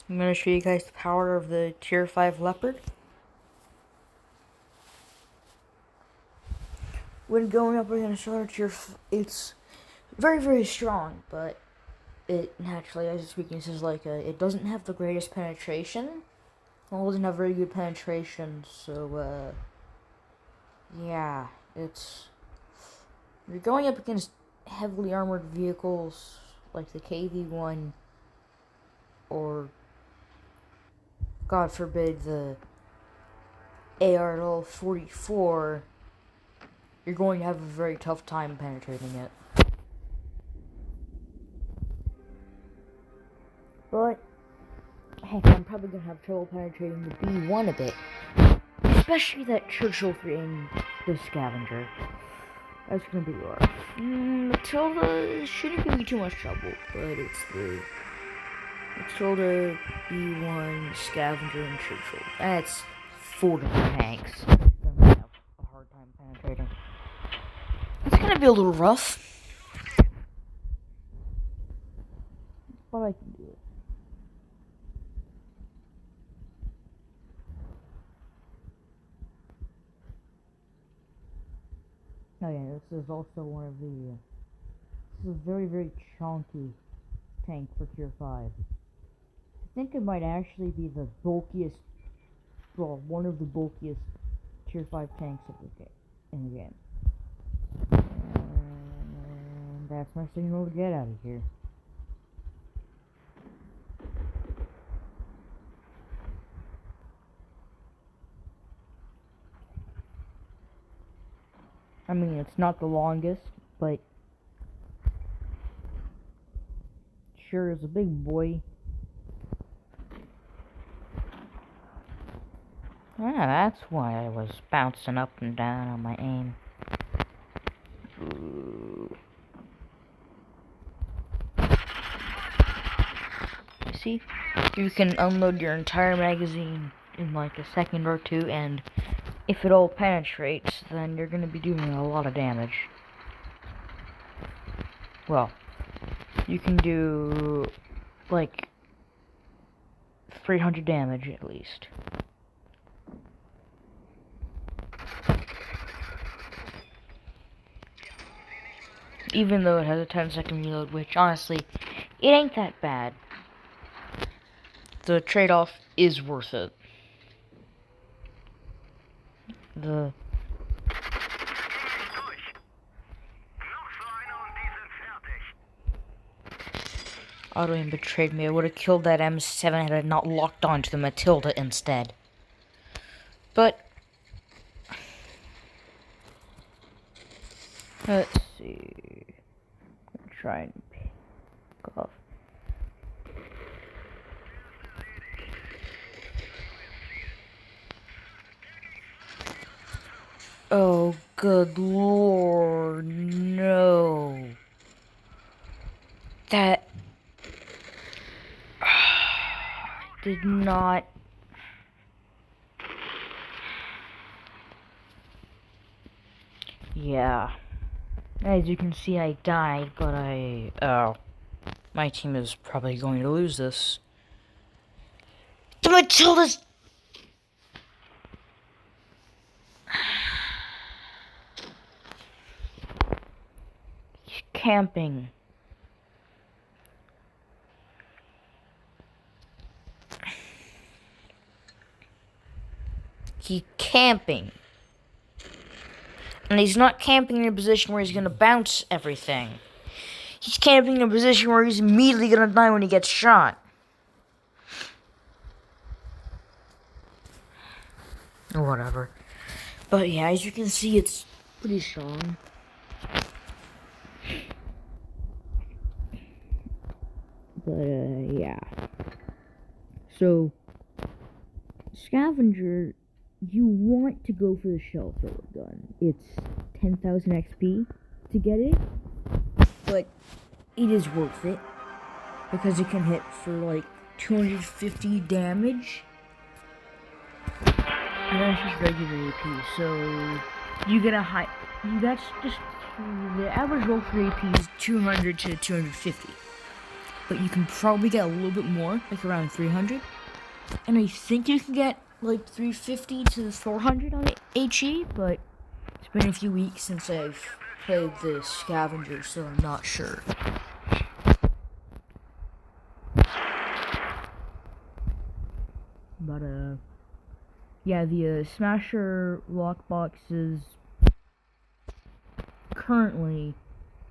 I'm going to show you guys the power of the Tier 5 Leopard. When going up against another it's very, very strong, but it naturally has its weaknesses, like it doesn't have the greatest penetration. Well, it doesn't have very good penetration, so yeah, you're going up against heavily armored vehicles like the KV-1 or, God forbid, the AR-44, you're going to have a very tough time penetrating it. But, heck, I'm probably going to have trouble penetrating the B1 a bit. Especially that Churchill in the Scavenger. That's going to be rough. Matilda shouldn't give me too much trouble, but it's the Matilda, B1, Scavenger, and Churchill. That's 4 different tanks. I'm going to have a hard time penetrating. It's going to be a little rough. But I can do it. Oh yeah, this is also one of the, this is a very, very chunky tank for Tier 5. I think it might actually be the bulkiest, well, one of the bulkiest Tier 5 tanks in the game. And that's my signal to get out of here. I mean, it's not the longest, but sure is a big boy. Yeah, that's why I was bouncing up and down on my aim. You see, you can unload your entire magazine in like a second or two, and if it all penetrates, then you're going to be doing a lot of damage. Well, you can do like 300 damage at least. Even though it has a 10-second reload, which honestly, it ain't that bad. The trade-off is worth it. The auto-aim betrayed me. I would have killed that M7 had I not locked onto the Matilda instead. But let's see. I'm gonna try and pick off. Oh, good lord, no. That did not. Yeah. As you can see, I died, but my team is probably going to lose this. The Matilda's. He's camping. He's camping. And he's not camping in a position where he's gonna bounce everything. He's camping in a position where he's immediately gonna die when he gets shot. Or whatever. But yeah, as you can see, it's pretty strong. But yeah. So, Scavenger, you want to go for the shell thrower gun. It's 10,000 XP to get it, but it is worth it because it can hit for like 250 damage. And that's just regular AP, so you get a high. That's just the average roll for AP is 200 to 250. but you can probably get a little bit more, like around 300. And I think you can get like 350 to 400 on HE, but it's been a few weeks since I've played the scavenger, so I'm not sure. But yeah, the Smasher lockboxes, currently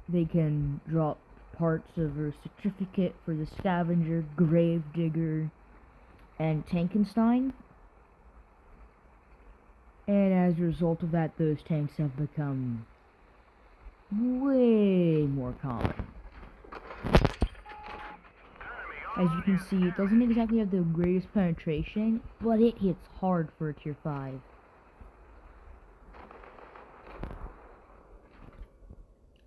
they can drop parts of a certificate for the Scavenger, Gravedigger, and Tankenstein. And as a result of that, those tanks have become way more common. As you can see, it doesn't exactly have the greatest penetration, but it hits hard for a tier 5.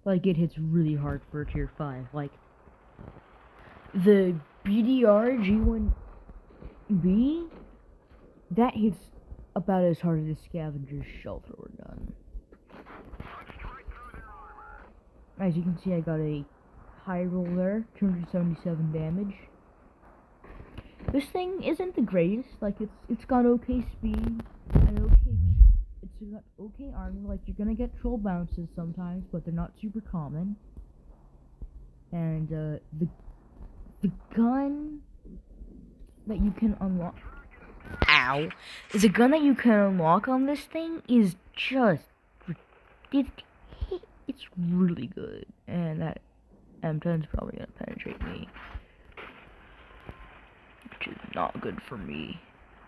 Like, it hits really hard for a tier 5. Like, the BDR G1B, that hits about as hard as a Scavenger's shell thrower gun. As you can see, I got a high roll there, 277 damage. This thing isn't the greatest. Like, it's got okay speed and it's got okay armor. Like, you're gonna get troll bounces sometimes, but they're not super common. And the gun that you can unlock, the gun that you can unlock on this thing is just it's really good, and that M10's probably gonna penetrate me, which is not good for me.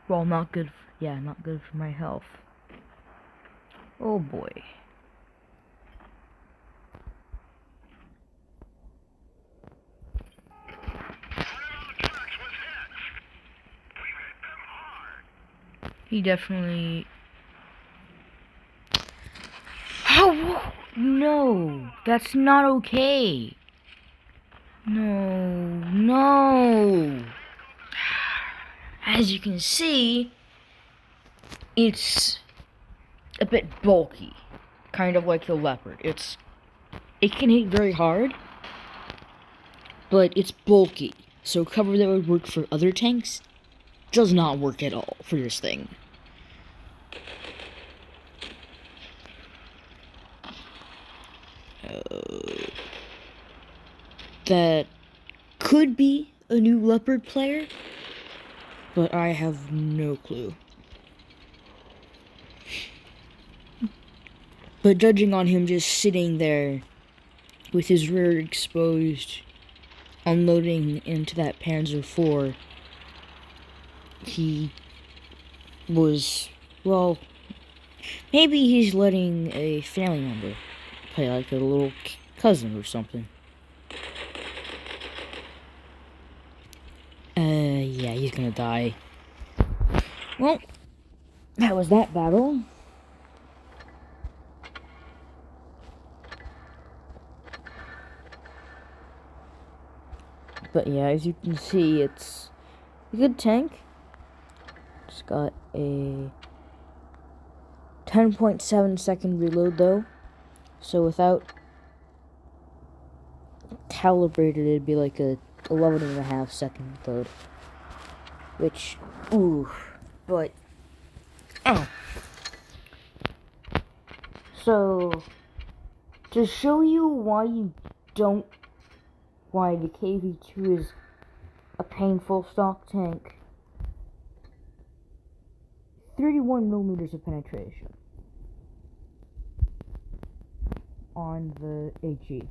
Well, not good for my health. Oh boy. He definitely... Oh, no! That's not okay! No! As you can see, it's a bit bulky. Kind of like the Leopard. It can hit very hard, but it's bulky. So cover that would work for other tanks does not work at all for this thing. That could be a new Leopard player, but I have no clue. But judging on him just sitting there with his rear exposed, unloading into that Panzer IV, he was, well, maybe he's letting a family member play, like a little cousin or something. Yeah, he's gonna die. Well, that was that battle. But yeah, as you can see, it's a good tank. It's got a 10.7 second reload though. So without calibrated, it'd be like a 11.5 second load. Which, ooh, but, oh. So, to show you why the KV-2 is a painful stock tank, 31 millimeters of penetration on the HE.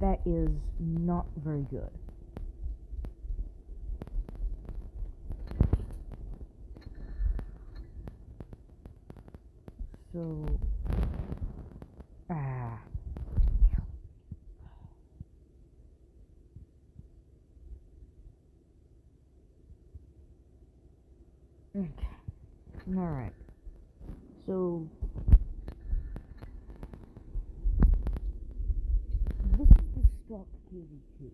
That is not very good. So, okay. Alright. So, this is the stock KV-2.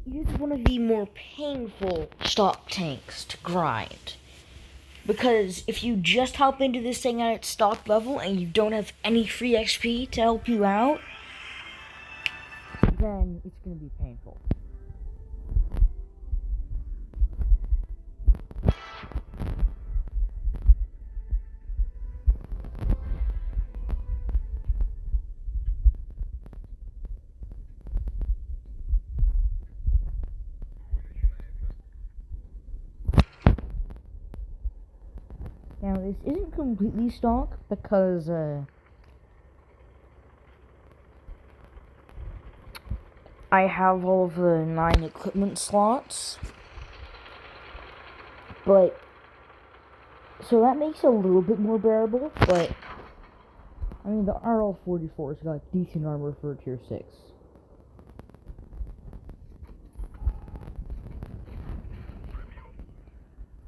It is one of the more painful stock tanks to grind. Because if you just hop into this thing at its stock level and you don't have any free XP to help you out, then it's going to be painful. Now, this isn't completely stock because, I have all of the 9 equipment slots, but, so that makes it a little bit more bearable, but, I mean, the RL-44's got decent armor for a tier 6.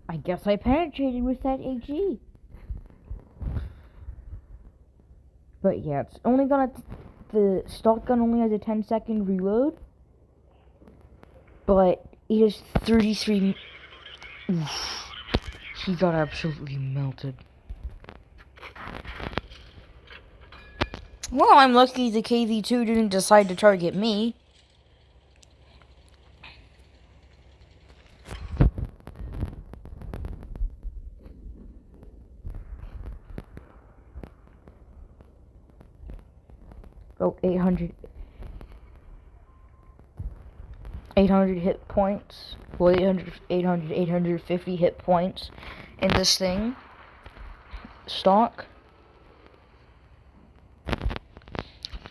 I guess I penetrated with that AG. But yeah, it's only gonna, the stock gun only has a 10-second reload, but it is 33, oof, he got absolutely melted. Well, I'm lucky the KV-2 didn't decide to target me. Oh, 800 hit points. Well, 850 hit points in this thing. Stock.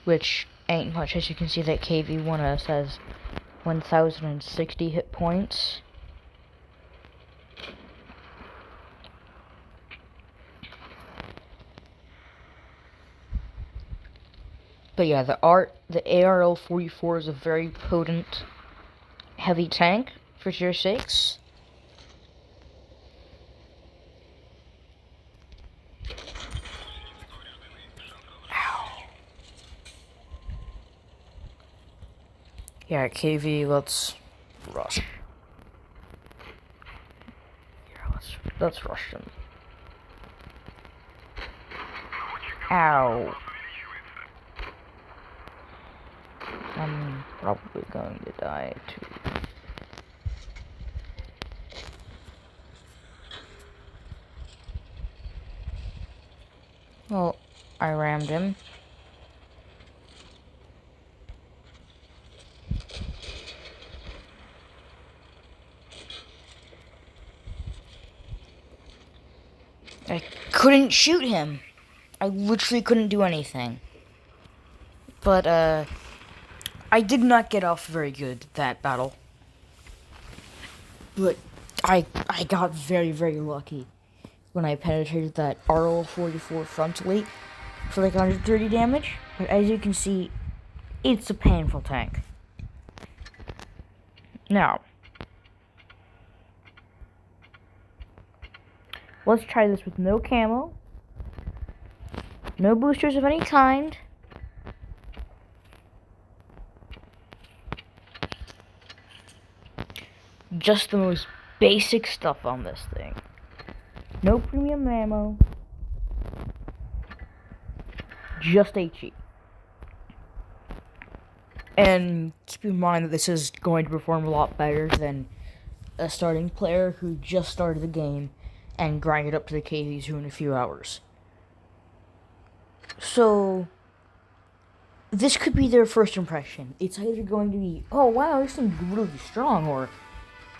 Which ain't much, as you can see that KV-1 has 1060 hit points. But yeah, the ARL-44 is a very potent, heavy tank for tier 6. Ow. Yeah, KV, let's rush. Yeah, let's rush them. Ow. I'm probably going to die too. Well, I rammed him. I couldn't shoot him. I literally couldn't do anything. But, I did not get off very good that battle. But I got very, very lucky when I penetrated that RL-44 frontally for like 130 damage. But as you can see, it's a painful tank. Now, let's try this with no camo, no boosters of any kind. Just the most basic stuff on this thing. No premium ammo. Just HE. And keep in mind that this is going to perform a lot better than a starting player who just started the game and grinded up to the KV-2 in a few hours. So, this could be their first impression. It's either going to be, oh wow, this thing's really strong, or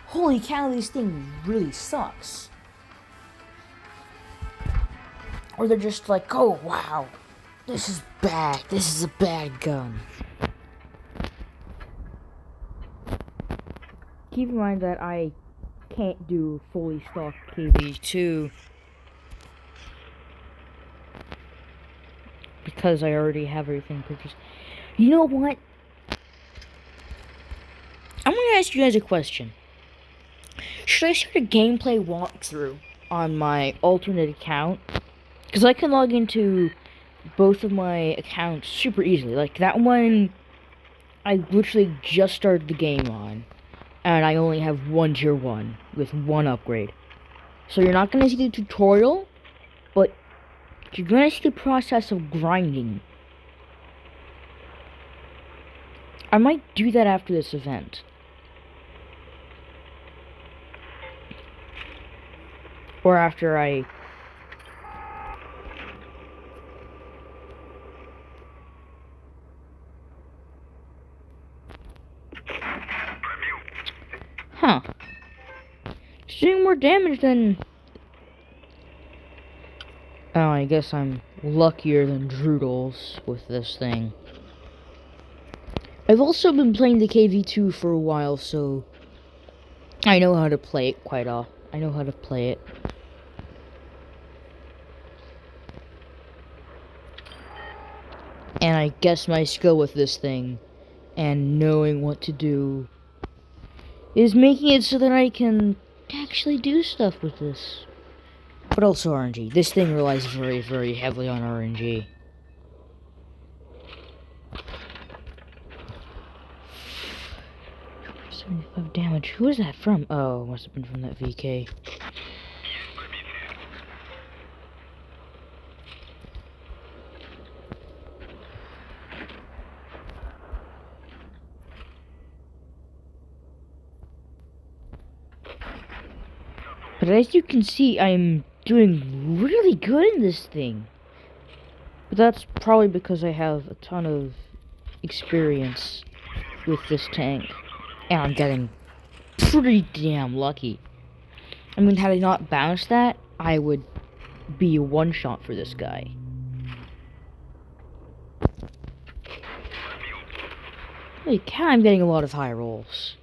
holy cow, this thing really sucks. Or they're just like, oh wow, this is bad, this is a bad gun. Keep in mind that I can't do fully stock KV-2 because I already have everything purchased. You know what? I'm gonna ask you guys a question. Should I start a gameplay walkthrough on my alternate account? Because I can log into both of my accounts super easily. Like, that one, I literally just started the game on. And I only have one tier 1 with 1 upgrade. So you're not going to see the tutorial, but you're going to see the process of grinding. I might do that after this event. Or after I... Huh. It's doing more damage than... Oh, I guess I'm luckier than Droodles with this thing. I've also been playing the KV2 for a while, so... I know how to play it quite often. I know how to play it. And I guess my skill with this thing, and knowing what to do, is making it so that I can actually do stuff with this. But also RNG. This thing relies very, very heavily on RNG. $75 damage. Who is that from? Oh, must have been from that VK. But as you can see, I'm doing really good in this thing. But that's probably because I have a ton of experience with this tank. And I'm getting pretty damn lucky. I mean, had I not bounced that, I would be a one-shot for this guy. Holy cow, I'm getting a lot of high rolls.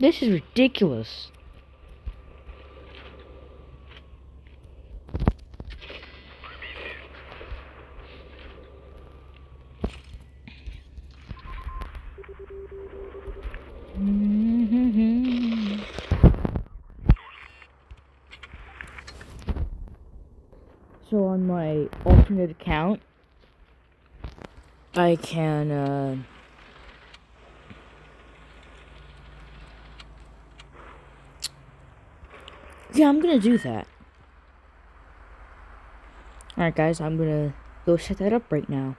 This is ridiculous. So on my alternate account, I can, yeah, I'm gonna do that. Alright guys, I'm gonna go set that up right now.